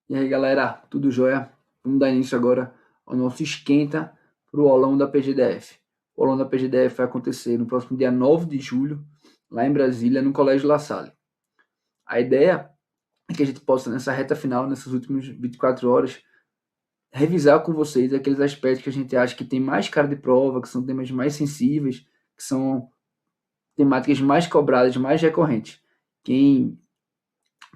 E aí, galera, tudo jóia? Vamos dar início agora ao nosso esquenta para o aulão da PGDF. O aulão da PGDF vai acontecer no próximo dia 9 de julho, lá em Brasília, no Colégio La Salle. A ideia é que a gente possa, nessa reta final, nessas últimas 24 horas, revisar com vocês aqueles aspectos que a gente acha que tem mais cara de prova, que são temas mais sensíveis, que são temáticas mais cobradas, mais recorrentes. Quem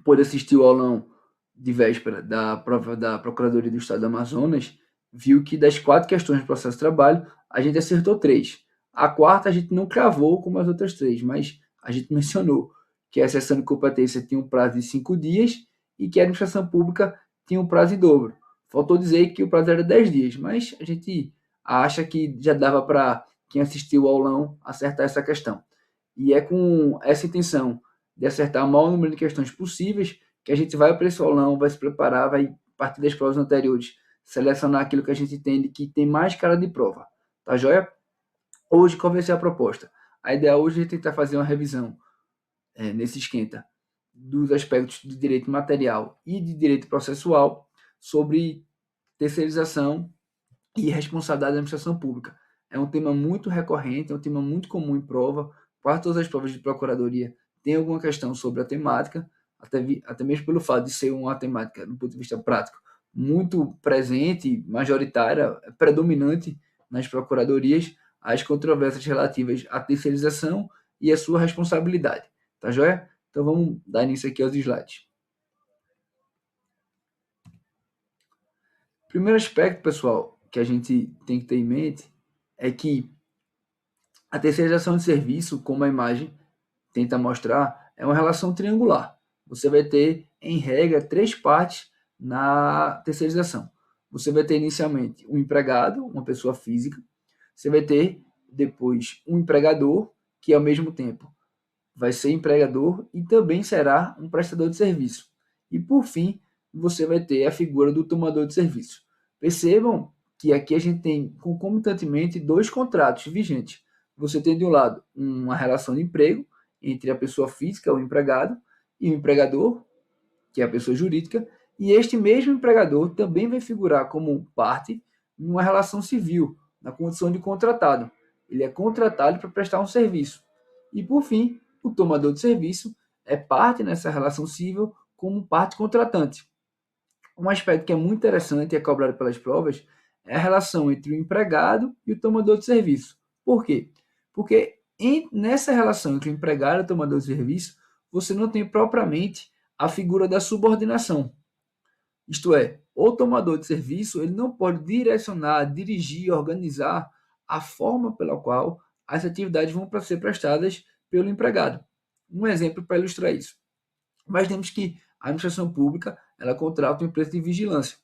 pôde assistir o aulão de véspera da prova da Procuradoria do Estado do Amazonas, viu que das 4 questões do processo de trabalho, a gente acertou 3. A quarta a gente não cravou como as outras 3, mas a gente mencionou que a exceção de competência tinha um prazo de 5 dias e que a administração pública tinha um prazo em dobro. Faltou dizer que o prazo era 10 dias, mas a gente acha que já dava para quem assistiu ao aulão acertar essa questão. E é com essa intenção de acertar o maior número de questões possíveis que a gente vai para esse aulão, vai se preparar, vai, a partir das provas anteriores, selecionar aquilo que a gente entende que tem mais cara de prova. Tá joia? Hoje, qual vai ser a proposta? A ideia hoje é tentar fazer uma revisão nesse esquenta dos aspectos de direito material e de direito processual sobre terceirização e responsabilidade da administração pública. É um tema muito recorrente, é um tema muito comum em prova. Quase todas as provas de procuradoria têm alguma questão sobre a temática, até mesmo pelo fato de ser uma temática, do ponto de vista prático, muito presente, majoritária, predominante nas procuradorias, as controvérsias relativas à terceirização e à sua responsabilidade. Tá joia? Então vamos dar início aqui aos slides. Primeiro aspecto, pessoal, que a gente tem que ter em mente é que a terceirização de serviço, como a imagem tenta mostrar, é uma relação triangular. Você vai ter, em regra, 3 partes na terceirização. Você vai ter inicialmente um empregado, uma pessoa física. Você vai ter depois um empregador, que ao mesmo tempo vai ser empregador e também será um prestador de serviço. E por fim, você vai ter a figura do tomador de serviço. Percebam que aqui a gente tem concomitantemente 2 contratos vigentes. Você tem de um lado uma relação de emprego entre a pessoa física, o empregado, e o empregador, que é a pessoa jurídica, e este mesmo empregador também vai figurar como parte numa relação civil, na condição de contratado. Ele é contratado para prestar um serviço. E por fim, o tomador de serviço é parte nessa relação civil como parte contratante. Um aspecto que é muito interessante e é cobrado pelas provas é a relação entre o empregado e o tomador de serviço. Por quê? Porque nessa relação entre o empregado e o tomador de serviço, você não tem propriamente a figura da subordinação. Isto é, o tomador de serviço ele não pode direcionar, dirigir, organizar a forma pela qual as atividades vão ser prestadas pelo empregado. Um exemplo para ilustrar isso. Imaginemos que a administração pública ela contrata uma empresa de vigilância.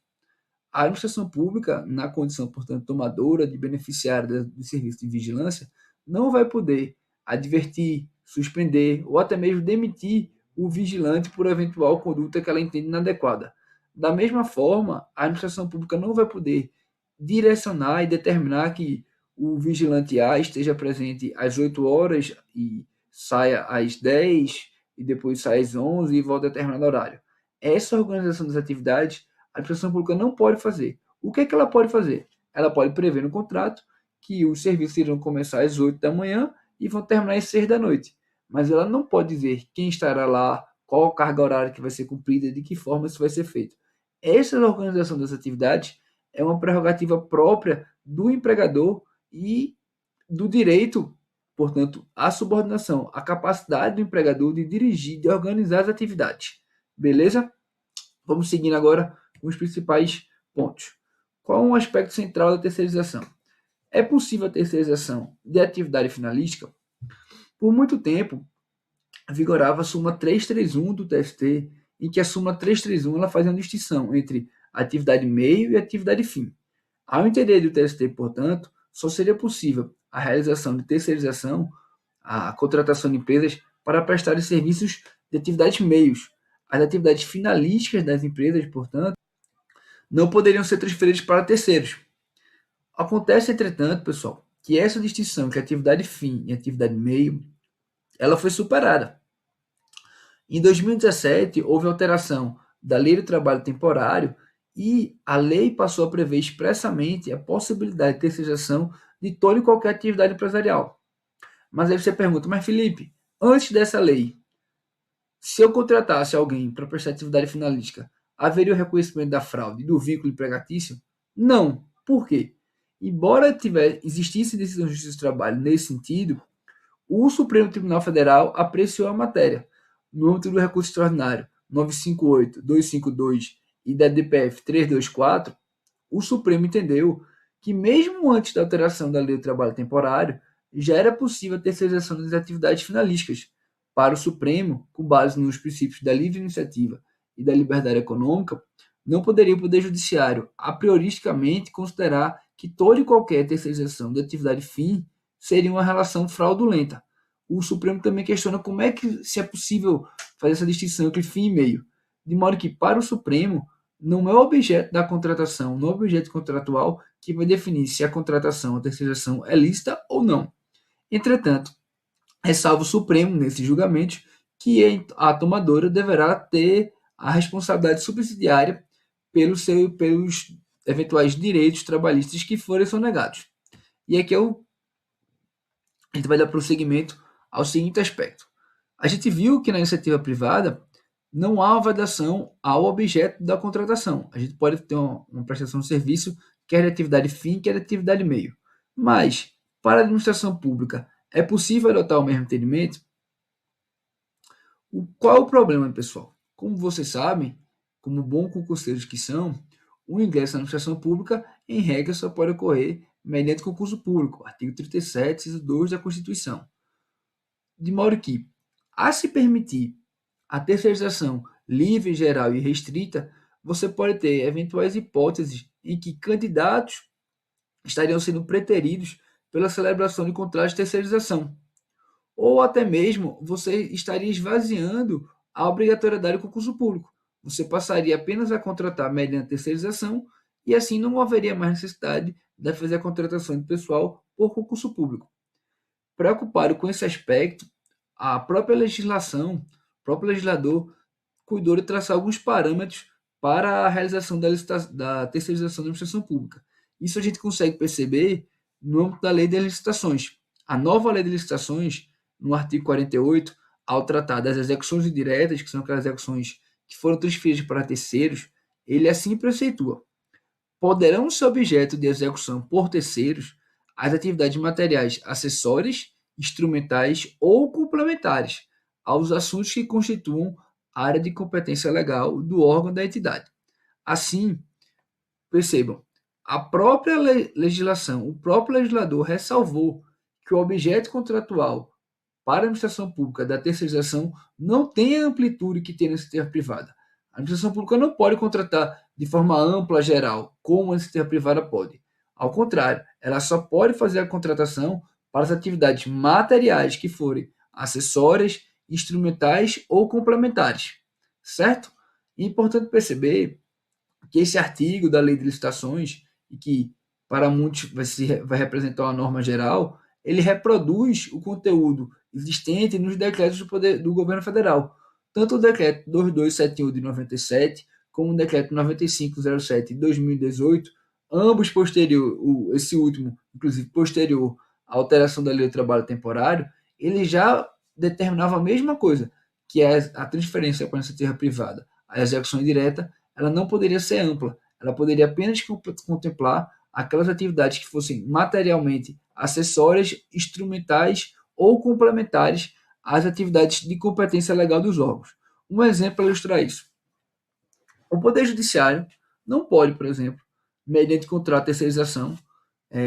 A administração pública, na condição, portanto, tomadora de beneficiária do serviço de vigilância, não vai poder advertir, suspender ou até mesmo demitir o vigilante por eventual conduta que ela entende inadequada. Da mesma forma, a administração pública não vai poder direcionar e determinar que o vigilante A esteja presente às 8 horas e saia às 10 e depois sai às 11 e volta a determinado horário. Essa organização das atividades a administração pública não pode fazer. O que é que ela pode fazer? Ela pode prever no contrato que os serviços irão começar às 8 da manhã e vão terminar às 6 da noite. Mas ela não pode dizer quem estará lá, qual a carga horária que vai ser cumprida, de que forma isso vai ser feito. Essa organização das atividades é uma prerrogativa própria do empregador e do direito, portanto, à subordinação, a capacidade do empregador de dirigir, de organizar as atividades. Beleza? Vamos seguindo agora com os principais pontos. Qual é um aspecto central da terceirização? É possível a terceirização de atividade finalística? Por muito tempo, vigorava a súmula 331 do TST, em que a súmula 331 ela fazia uma distinção entre atividade meio e atividade fim. Ao entender do TST, portanto, só seria possível a realização de terceirização, a contratação de empresas para prestar serviços de atividades meios. As atividades finalísticas das empresas, portanto, não poderiam ser transferidas para terceiros. Acontece, entretanto, pessoal, que essa distinção entre atividade fim e atividade meio, ela foi superada. Em 2017, houve alteração da Lei do Trabalho Temporário, e a lei passou a prever expressamente a possibilidade de terceirização de toda e qualquer atividade empresarial. Mas aí você pergunta, mas Felipe, antes dessa lei, se eu contratasse alguém para prestar atividade finalística, haveria o reconhecimento da fraude e do vínculo empregatício? Não. Por quê? Embora existisse decisão de justiça do trabalho nesse sentido, o Supremo Tribunal Federal apreciou a matéria. No âmbito do recurso extraordinário 958, 252 e da DPF 324, o Supremo entendeu que, mesmo antes da alteração da Lei do Trabalho Temporário, já era possível a terceirização das atividades finalísticas. Para o Supremo, com base nos princípios da livre iniciativa e da liberdade econômica, não poderia o Poder Judiciário, a prioristicamente, considerar que toda e qualquer terceirização de atividade fim seria uma relação fraudulenta. O Supremo também questiona como é que se é possível fazer essa distinção entre fim e meio, de modo que, para o Supremo, não é o objeto da contratação, não é o objeto contratual que vai definir se a contratação ou terceirização é lícita ou não. Entretanto, ressalva o Supremo, nesse julgamento, que a tomadora deverá ter a responsabilidade subsidiária pelos eventuais direitos trabalhistas que forem sonegados. E aqui a gente vai dar prosseguimento ao seguinte aspecto. A gente viu que na iniciativa privada não há uma vedação ao objeto da contratação. A gente pode ter uma prestação de serviço, quer de atividade fim, quer de atividade meio. Mas, para a administração pública, é possível adotar o mesmo entendimento? Qual é o problema, pessoal? Como vocês sabem, como bons concurseiros que são, o ingresso na administração pública, em regra, só pode ocorrer mediante concurso público, artigo 37, inciso 2 da Constituição. De modo que, a se permitir a terceirização livre, geral e restrita, você pode ter eventuais hipóteses em que candidatos estariam sendo preteridos pela celebração de contratos de terceirização. Ou até mesmo você estaria esvaziando a obrigatoriedade do concurso público. Você passaria apenas a contratar mediante terceirização e assim não haveria mais necessidade de fazer a contratação de pessoal por concurso público. Preocupado com esse aspecto, a própria legislação, o próprio legislador cuidou de traçar alguns parâmetros para a realização da terceirização da administração pública. Isso a gente consegue perceber no âmbito da lei de licitações. A nova lei de licitações, no artigo 48, ao tratar das execuções indiretas, que são aquelas execuções que foram transferidas para terceiros, ele assim preceitua: poderão ser objeto de execução por terceiros as atividades materiais acessórias, instrumentais ou complementares aos assuntos que constituam a área de competência legal do órgão da entidade. Assim, percebam, a própria legislação, o próprio legislador ressalvou que o objeto contratual para a administração pública da terceirização não tem a amplitude que tem na iniciativa privada. A administração pública não pode contratar de forma ampla, geral, como a iniciativa privada pode. Ao contrário, ela só pode fazer a contratação para as atividades materiais que forem acessórias, instrumentais ou complementares. Certo? É importante perceber que esse artigo da Lei de Licitações, e que para muitos vai representar uma norma geral, ele reproduz o conteúdo existente nos decretos do governo federal. Tanto o decreto 2271 de 97, como o decreto 9507 de 2018, ambos esse último, inclusive posterior à alteração da Lei do Trabalho Temporário, ele já determinava a mesma coisa, que é a transferência para a iniciativa privada. A execução indireta, ela não poderia ser ampla, ela poderia apenas contemplar aquelas atividades que fossem materialmente acessórias, instrumentais ou complementares às atividades de competência legal dos órgãos. Um exemplo para ilustrar isso: o Poder Judiciário não pode, por exemplo, mediante contrato de terceirização,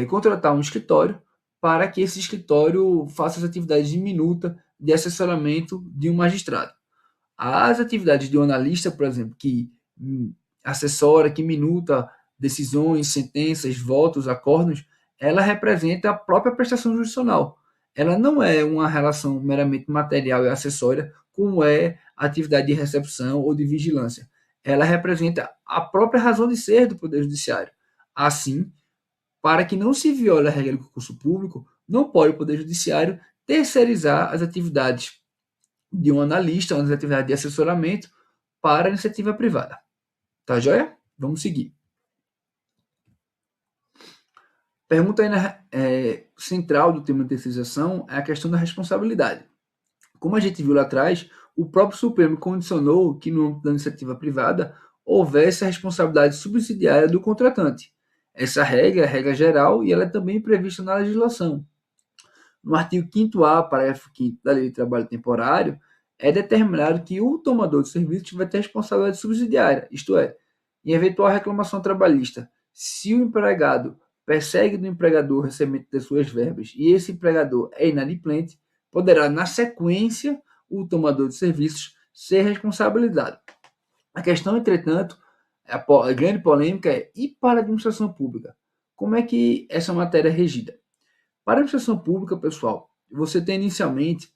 contratar um escritório para que esse escritório faça as atividades de minuta de assessoramento de um magistrado. As atividades de um analista, por exemplo, que assessora, que minuta decisões, sentenças, votos, acordos, ela representa a própria prestação jurisdicional. Ela não é uma relação meramente material e acessória, como é a atividade de recepção ou de vigilância. Ela representa a própria razão de ser do Poder Judiciário. Assim, para que não se viole a regra do concurso público, não pode o Poder Judiciário terceirizar as atividades de um analista, as atividades de assessoramento, para a iniciativa privada. Tá joia? Vamos seguir. Pergunta central do tema de terceirização é a questão da responsabilidade. Como a gente viu lá atrás, o próprio Supremo condicionou que no âmbito da iniciativa privada houvesse a responsabilidade subsidiária do contratante. Essa regra é a regra geral e ela é também prevista na legislação. No artigo 5º-A, parágrafo 5º da Lei de Trabalho Temporário, é determinado que o tomador de serviço vai ter responsabilidade subsidiária, isto é, em eventual reclamação trabalhista, se o empregado persegue do empregador o recebimento de suas verbas e esse empregador é inadimplente, poderá, na sequência, o tomador de serviços ser responsabilizado. A questão, entretanto, a grande polêmica é: e para a administração pública? Como é que essa matéria é regida? Para a administração pública, pessoal, você tem inicialmente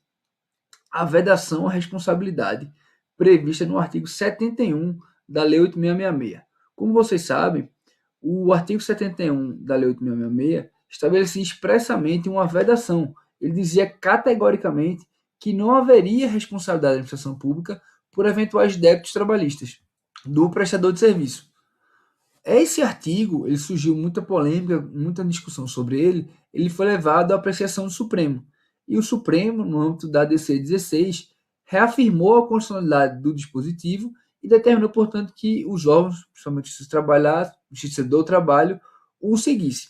a vedação à responsabilidade prevista no artigo 71 da Lei 8.666. Como vocês sabem, o artigo 71 da Lei 8.666 estabelecia expressamente uma vedação. Ele dizia categoricamente que não haveria responsabilidade da administração pública por eventuais débitos trabalhistas do prestador de serviço. Esse artigo, ele surgiu muita polêmica, muita discussão sobre ele foi levado à apreciação do Supremo. E o Supremo, no âmbito da DC 16, reafirmou a constitucionalidade do dispositivo e determinou, portanto, que os órgãos, principalmente a Justiça do Trabalho, o seguisse.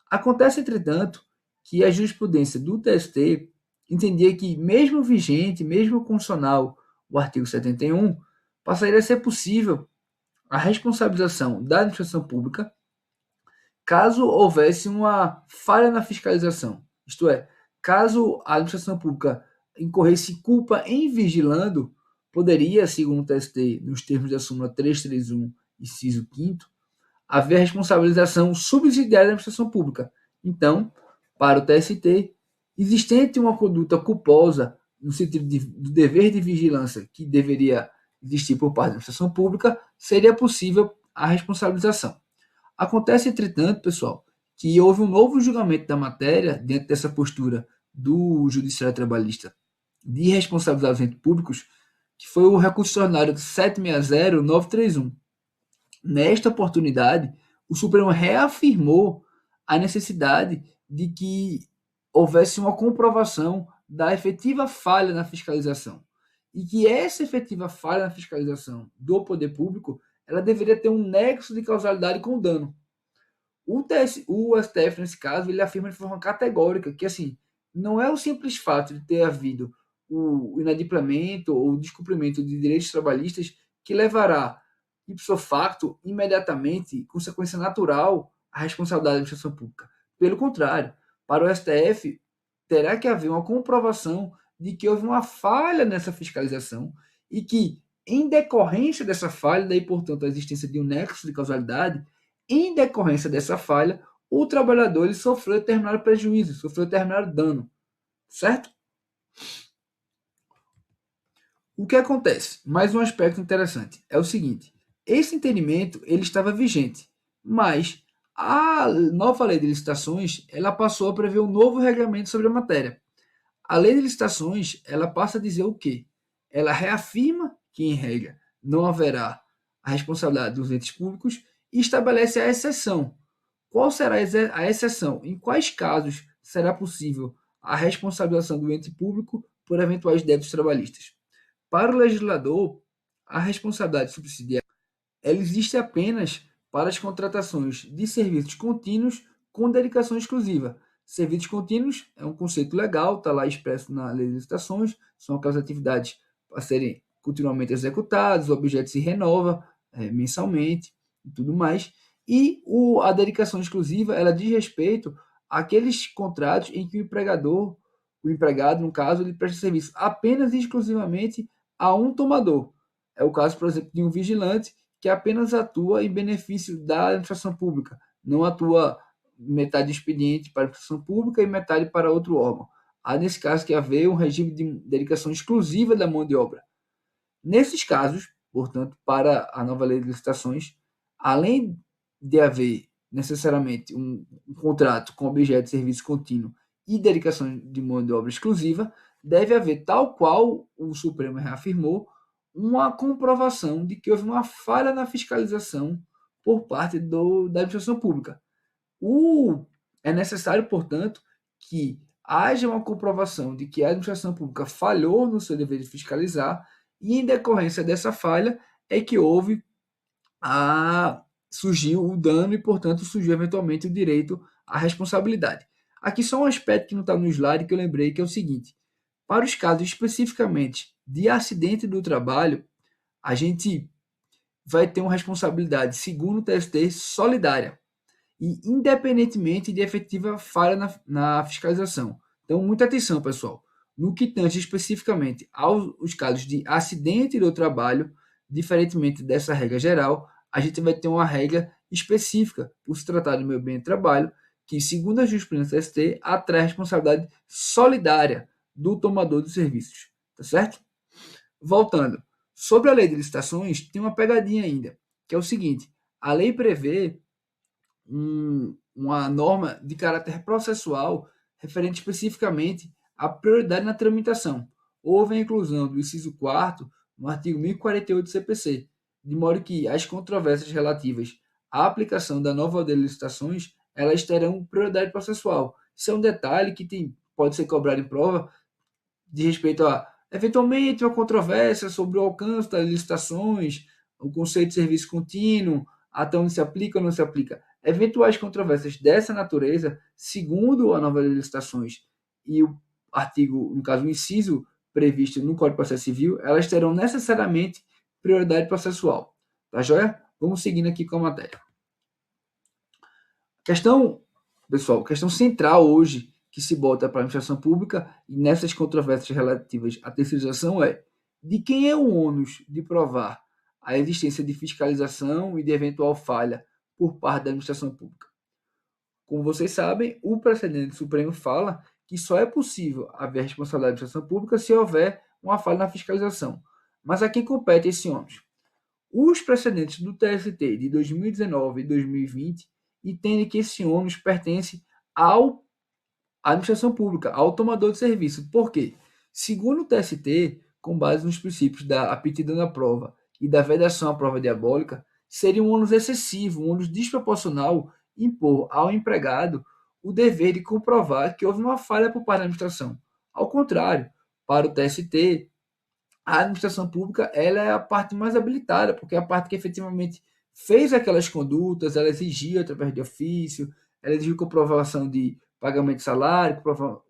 Acontece, entretanto, que a jurisprudência do TST entendia que, mesmo vigente, mesmo constitucional, o artigo 71, passaria a ser possível a responsabilização da administração pública caso houvesse uma falha na fiscalização. Isto é, caso a administração pública incorresse culpa em vigilando, poderia, segundo o TST, nos termos da súmula 331, inciso 5º, haver responsabilização subsidiária da administração pública. Então, para o TST, existente uma conduta culposa no sentido do dever de vigilância que deveria existir por parte da administração pública, seria possível a responsabilização. Acontece, entretanto, pessoal, que houve um novo julgamento da matéria dentro dessa postura do Judiciário Trabalhista de responsabilizar os entes públicos, que foi o recurso ordinário 760-931. Nesta oportunidade, o Supremo reafirmou a necessidade de que houvesse uma comprovação da efetiva falha na fiscalização e que essa efetiva falha na fiscalização do poder público ela deveria ter um nexo de causalidade com o dano. O STF, nesse caso, ele afirma de forma categórica que assim, não é o simples fato de ter havido o inadimplemento ou o descumprimento de direitos trabalhistas que levará, ipso facto, imediatamente, consequência natural, à responsabilidade da administração pública. Pelo contrário, para o STF, terá que haver uma comprovação de que houve uma falha nessa fiscalização e que, em decorrência dessa falha, daí, portanto, a existência de um nexo de causalidade, em decorrência dessa falha, o trabalhador ele sofreu determinado prejuízo, sofreu determinado dano, certo? O que acontece? Mais um aspecto interessante é o seguinte: esse entendimento ele estava vigente, mas a nova lei de licitações ela passou a prever um novo regulamento sobre a matéria. A lei de licitações ela passa a dizer o quê? Ela reafirma que, em regra, não haverá a responsabilidade dos entes públicos e estabelece a exceção. Qual será a exceção? Em quais casos será possível a responsabilização do ente público por eventuais débitos trabalhistas? Para o legislador, a responsabilidade subsidiária ela existe apenas para as contratações de serviços contínuos com dedicação exclusiva. Serviços contínuos é um conceito legal, está lá expresso na lei de licitações, são aquelas atividades a serem continuamente executadas, o objeto se renova mensalmente e tudo mais. E a dedicação exclusiva, ela diz respeito àqueles contratos em que o empregado, no caso, ele presta serviço apenas e exclusivamente a um tomador. É o caso, por exemplo, de um vigilante que apenas atua em benefício da administração pública, não atua metade do expediente para a administração pública e metade para outro órgão. Há, nesse caso, que haver um regime de dedicação exclusiva da mão de obra. Nesses casos, portanto, para a nova lei de licitações, além de haver necessariamente um contrato com objeto de serviço contínuo e dedicação de mão de obra exclusiva, deve haver, tal qual o Supremo reafirmou, uma comprovação de que houve uma falha na fiscalização por parte da administração pública. É necessário, portanto, que haja uma comprovação de que a administração pública falhou no seu dever de fiscalizar e, em decorrência dessa falha, é que surgiu o dano e, portanto, surgiu eventualmente o direito à responsabilidade. Aqui só um aspecto que não está no slide que eu lembrei, que é o seguinte: para os casos especificamente de acidente do trabalho, a gente vai ter uma responsabilidade, segundo o TST, solidária e independentemente de efetiva falha na fiscalização. Então, muita atenção, pessoal. No que tange especificamente aos casos de acidente do trabalho, diferentemente dessa regra geral, a gente vai ter uma regra específica por se tratar do meio bem de trabalho, que, segundo a jurisprudência do ST, atrai a responsabilidade solidária do tomador de serviços. Tá certo? Voltando. Sobre a lei de licitações, tem uma pegadinha ainda, que é o seguinte: a lei prevê uma norma de caráter processual referente especificamente à prioridade na tramitação. Houve a inclusão do inciso 4º no artigo 1048 do CPC, de modo que as controvérsias relativas à aplicação da nova lei de licitações, elas terão prioridade processual. Isso é um detalhe que pode ser cobrado em prova de respeito a, eventualmente, uma controvérsia sobre o alcance das licitações, o conceito de serviço contínuo, até onde se aplica ou não se aplica. Eventuais controvérsias dessa natureza, segundo a nova lei de licitações e o artigo, no caso, o inciso previsto no Código de Processo Civil, elas terão necessariamente prioridade processual. Tá joia? Vamos seguindo aqui com a matéria. Questão central hoje que se bota para a administração pública e nessas controvérsias relativas à terceirização é: de quem é o ônus de provar a existência de fiscalização e de eventual falha por parte da administração pública? Como vocês sabem, o precedente supremo fala que só é possível haver responsabilidade da administração pública se houver uma falha na fiscalização. Mas a quem compete esse ônus? Os precedentes do TST de 2019 e 2020 entendem que esse ônus pertence à administração pública, ao tomador de serviço. Por quê? Segundo o TST, com base nos princípios da aptidão à prova e da vedação à prova diabólica, seria um ônus excessivo, um ônus desproporcional impor ao empregado o dever de comprovar que houve uma falha por parte da administração. Ao contrário, para o TST, a administração pública ela é a parte mais habilitada, porque é a parte que efetivamente fez aquelas condutas, ela exigiu através de ofício, ela exigiu comprovação de pagamento de salário,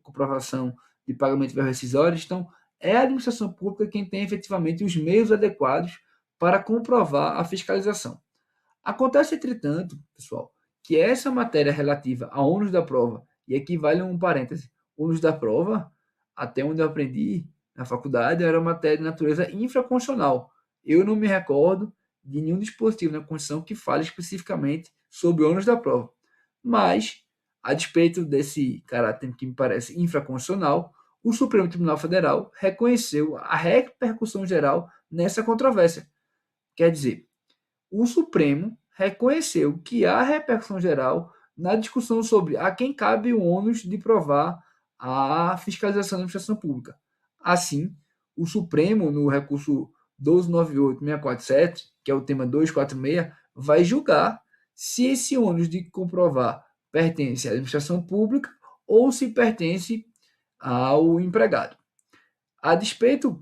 comprovação de pagamento de verbas rescisórias. Então, é a administração pública quem tem efetivamente os meios adequados para comprovar a fiscalização. Acontece, entretanto, pessoal, que essa matéria relativa a ônus da prova, e aqui vale um parêntese, ônus da prova, até onde eu aprendi na faculdade, era uma matéria de natureza infraconstitucional. Eu não me recordo de nenhum dispositivo na Constituição que fale especificamente sobre ônus da prova. Mas, a despeito desse caráter que me parece infraconstitucional, o Supremo Tribunal Federal reconheceu a repercussão geral nessa controvérsia. Quer dizer, o Supremo reconheceu que há repercussão geral na discussão sobre a quem cabe o ônus de provar a fiscalização da administração pública. Assim, o Supremo, no recurso 1298-647, que é o tema 246, vai julgar se esse ônus de comprovar pertence à administração pública ou se pertence ao empregado. A despeito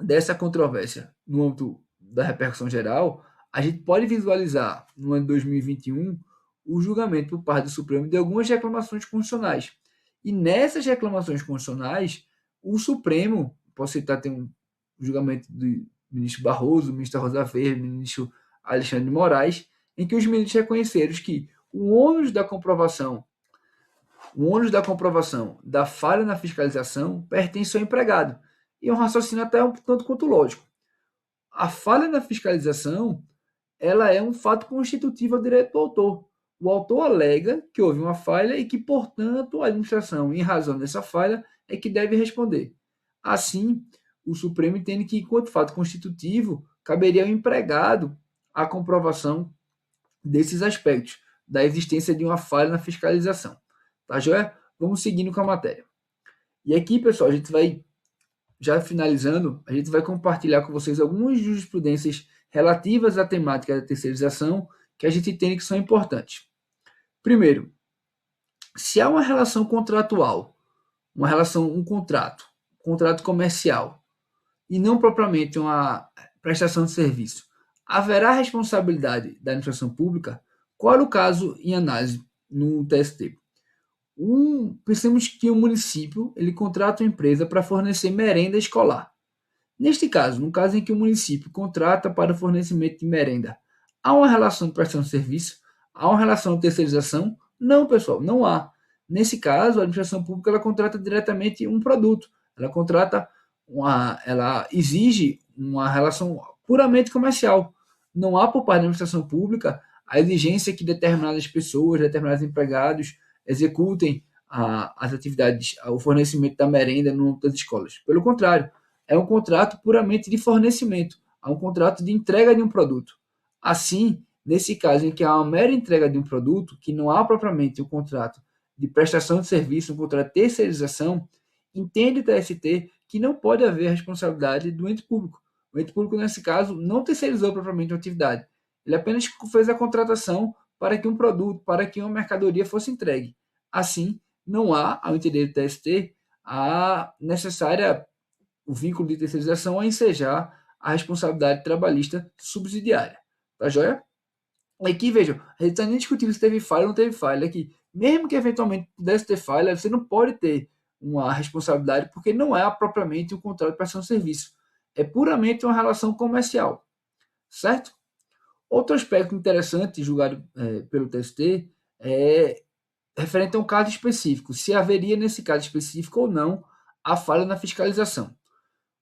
dessa controvérsia no âmbito da repercussão geral, a gente pode visualizar, no ano de 2021, o julgamento por parte do Supremo de algumas reclamações constitucionais. E nessas reclamações constitucionais, o Supremo, posso citar, tem um julgamento do ministro Barroso, do ministro Rosa Weber, do ministro Alexandre de Moraes, em que os ministros reconheceram que o ônus da comprovação da falha na fiscalização pertence ao empregado. E é um raciocínio até um tanto quanto lógico. A falha na fiscalização ela é um fato constitutivo ao direito do autor. O autor alega que houve uma falha e que, portanto, a administração, em razão dessa falha, é que deve responder. Assim, o Supremo entende que, enquanto fato constitutivo, caberia ao empregado a comprovação desses aspectos, da existência de uma falha na fiscalização. Tá, joia? Vamos seguindo com a matéria. E aqui, pessoal, a gente vai já finalizando, a gente vai compartilhar com vocês algumas jurisprudências relativas à temática da terceirização que a gente entende que são importantes. Primeiro, se há uma relação contratual, um contrato comercial, e não propriamente uma prestação de serviço, haverá responsabilidade da administração pública? Qual era o caso em análise no TST? Pensemos que o município ele contrata uma empresa para fornecer merenda escolar. Neste caso, no caso em que o município contrata para o fornecimento de merenda, há uma relação de prestação de serviço? Há uma relação de terceirização? Não, pessoal, não há. Nesse caso, a administração pública ela contrata diretamente um produto. Ela exige uma relação puramente comercial. Não há por parte da administração pública a exigência que determinadas pessoas, determinados empregados executem as atividades, o fornecimento da merenda no âmbito das escolas. Pelo contrário, é um contrato puramente de fornecimento, é um contrato de entrega de um produto. Assim, nesse caso em que há uma mera entrega de um produto, que não há propriamente um contrato de prestação de serviço, um contrato de terceirização, entende o TST que não pode haver responsabilidade do ente público. O ente público, nesse caso, não terceirizou propriamente uma atividade. Ele apenas fez a contratação para que um produto, para que uma mercadoria fosse entregue. Assim, não há, ao entender do TST, a necessária o vínculo de terceirização a ensejar a responsabilidade trabalhista subsidiária. Tá joia? Aqui, vejam, a gente está nem discutindo se teve falha ou não teve falha. Aqui, mesmo que eventualmente pudesse ter falha, você não pode ter uma responsabilidade, porque não é propriamente um contrato de prestação de serviço. É puramente uma relação comercial. Certo? Outro aspecto interessante julgado pelo TST é referente a um caso específico, se haveria nesse caso específico ou não a falha na fiscalização.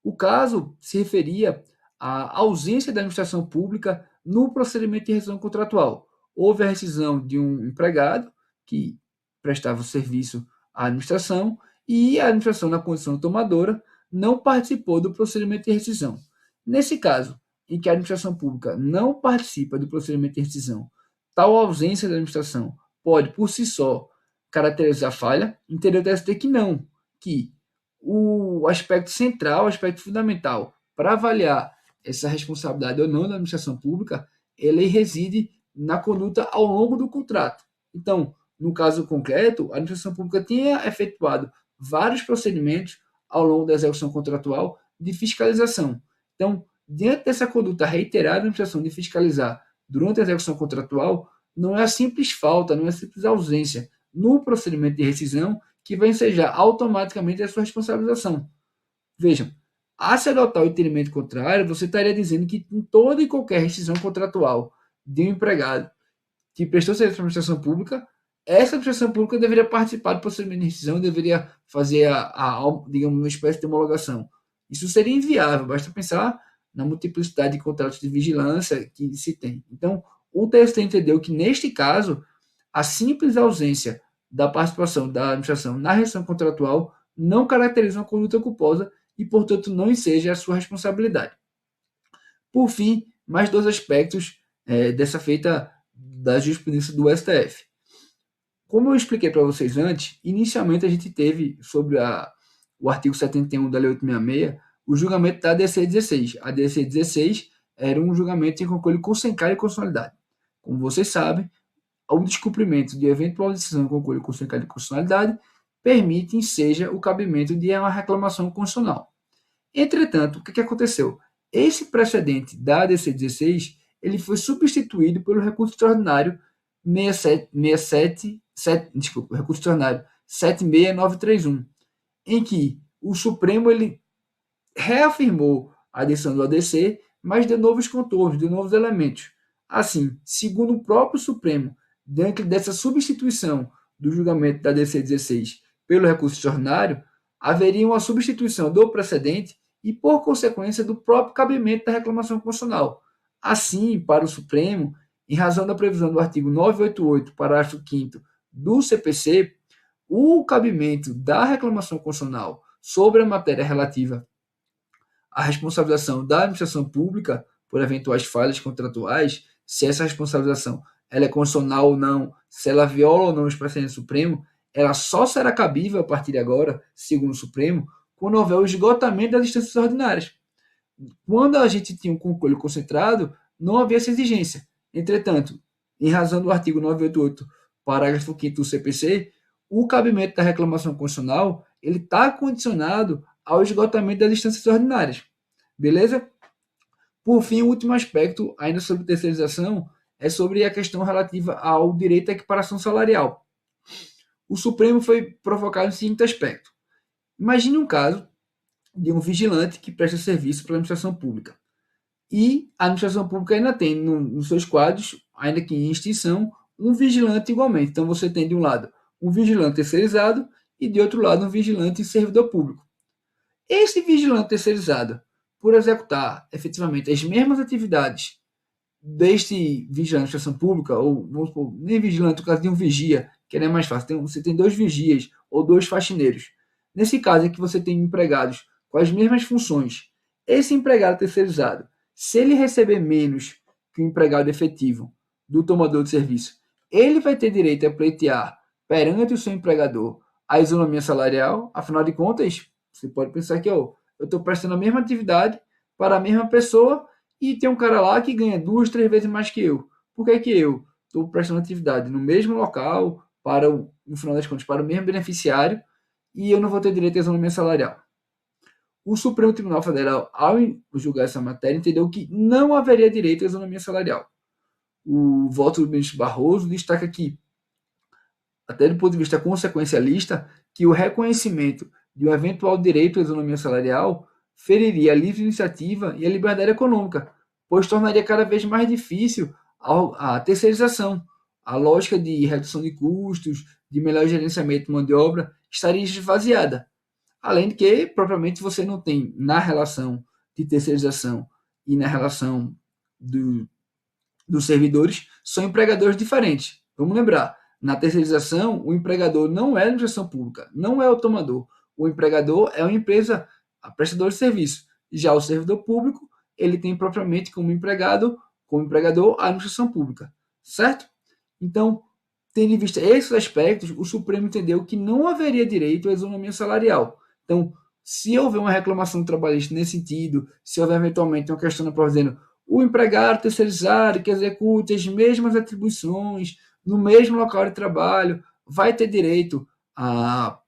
O caso se referia à ausência da administração pública no procedimento de rescisão contratual. Houve a rescisão de um empregado que prestava o serviço à administração e a administração, na condição tomadora, não participou do procedimento de rescisão. Nesse caso, em que a administração pública não participa do procedimento de rescisão, tal ausência da administração pode, por si só, caracterizar falha, entendeu o TST que não, que o aspecto central, o aspecto fundamental para avaliar essa responsabilidade ou não da administração pública, ele reside na conduta ao longo do contrato. Então, no caso concreto, a administração pública tinha efetuado vários procedimentos ao longo da execução contratual de fiscalização. Então, diante dessa conduta reiterada da administração de fiscalizar durante a execução contratual, não é a simples falta, não é a simples ausência no procedimento de rescisão que vai ensejar automaticamente a sua responsabilização. Vejam, a se adotar o entendimento contrário, você estaria dizendo que em toda e qualquer rescisão contratual de um empregado que prestou serviço à administração pública, essa administração pública deveria participar do procedimento de rescisão, deveria fazer digamos, uma espécie de homologação. Isso seria inviável, basta pensar na multiplicidade de contratos de vigilância que se tem. Então, o TST entendeu que, neste caso, a simples ausência da participação da administração na rescisão contratual não caracteriza uma conduta culposa e, portanto, não enseja a sua responsabilidade. Por fim, mais dois aspectos dessa feita da jurisprudência do STF. Como eu expliquei para vocês antes, inicialmente a gente teve sobre o artigo 71 da Lei 866 o julgamento da ADC 16. A ADC 16 era um julgamento em concolho consencar e constitucionalidade. Como vocês sabem, o descumprimento de eventual decisão em concolho consencar e constitucionalidade permite seja o cabimento de uma reclamação constitucional. Entretanto, o que aconteceu? Esse precedente da ADC 16 ele foi substituído pelo recurso extraordinário 76931, em que o Supremo ele reafirmou a decisão do ADC, mas deu novos contornos, deu novos elementos. Assim, segundo o próprio Supremo, dentro dessa substituição do julgamento da ADC 16 pelo recurso extraordinário, haveria uma substituição do precedente e, por consequência, do próprio cabimento da reclamação constitucional. Assim, para o Supremo, em razão da previsão do artigo 988, parágrafo 5º do CPC, o cabimento da reclamação constitucional sobre a matéria relativa à responsabilização da administração pública por eventuais falhas contratuais, se essa responsabilização ela é constitucional ou não, se ela viola ou não os precedentes do Supremo, ela só será cabível a partir de agora, segundo o Supremo, quando houver o esgotamento das instâncias ordinárias. Quando a gente tinha um controle concentrado, não havia essa exigência. Entretanto, em razão do artigo 988, parágrafo 5º do CPC, o cabimento da reclamação constitucional ele está condicionado ao esgotamento das instâncias ordinárias. Beleza? Por fim, o último aspecto, ainda sobre terceirização, é sobre a questão relativa ao direito à equiparação salarial. O Supremo foi provocado no seguinte aspecto. Imagine um caso de um vigilante que presta serviço para a administração pública. E a administração pública ainda tem nos seus quadros, ainda que em extinção, um vigilante igualmente. Então você tem de um lado um vigilante terceirizado e de outro lado um vigilante servidor público. Esse vigilante terceirizado, por executar efetivamente as mesmas atividades deste vigilante da administração pública, ou vamos supor, nem vigilante, no caso de um vigia, que é mais fácil, você tem 2 vigias ou 2 faxineiros. Nesse caso é que você tem empregados com as mesmas funções. Esse empregado terceirizado, se ele receber menos que o empregado efetivo do tomador de serviço, ele vai ter direito a pleitear perante o seu empregador a isonomia salarial. Afinal de contas, você pode pensar que eu estou prestando a mesma atividade para a mesma pessoa e tem um cara lá que ganha 2, 3 vezes mais que eu. Por que eu estou prestando atividade no mesmo local, no final das contas, para o mesmo beneficiário, e eu não vou ter direito à isonomia salarial? O Supremo Tribunal Federal, ao julgar essa matéria, entendeu que não haveria direito à isonomia salarial. O voto do ministro Barroso destaca que, até do ponto de vista consequencialista, que o reconhecimento de um eventual direito à isonomia salarial feriria a livre iniciativa e a liberdade econômica, pois tornaria cada vez mais difícil a terceirização. A lógica de redução de custos, de melhor gerenciamento de mão de obra, estaria esvaziada. Além de que, propriamente, você não tem na relação de terceirização e na relação dos servidores, são empregadores diferentes. Vamos lembrar, na terceirização, o empregador não é a administração pública, não é o tomador. O empregador é uma empresa, a prestador de serviço. Já o servidor público, ele tem propriamente como empregador, a administração pública. Certo? Então, tendo em vista esses aspectos, o Supremo entendeu que não haveria direito à isonomia salarial. Então, se houver uma reclamação trabalhista nesse sentido, se houver eventualmente uma questão na prova dizendo o empregado terceirizado que execute as mesmas atribuições no mesmo local de trabalho vai ter direito à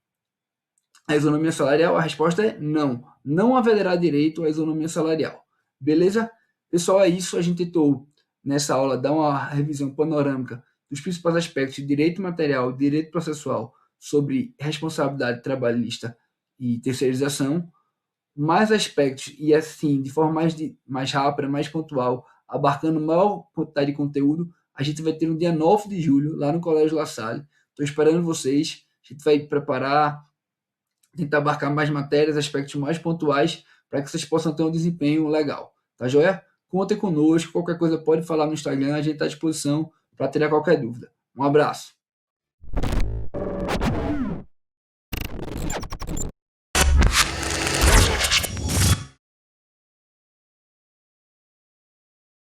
isonomia salarial? A resposta é não. Não haverá direito à isonomia salarial. Beleza? Pessoal, é isso. A gente tentou, nessa aula, dar uma revisão panorâmica dos principais aspectos de direito material e direito processual sobre responsabilidade trabalhista e terceirização, mais aspectos e assim, de forma mais rápida, mais pontual, abarcando maior quantidade de conteúdo, a gente vai ter no dia 9 de julho, lá no Colégio La Salle. Estou esperando vocês. A gente vai preparar, tentar abarcar mais matérias, aspectos mais pontuais, para que vocês possam ter um desempenho legal. Tá joia? Contem conosco. Qualquer coisa pode falar no Instagram. A gente está à disposição para tirar qualquer dúvida. Um abraço.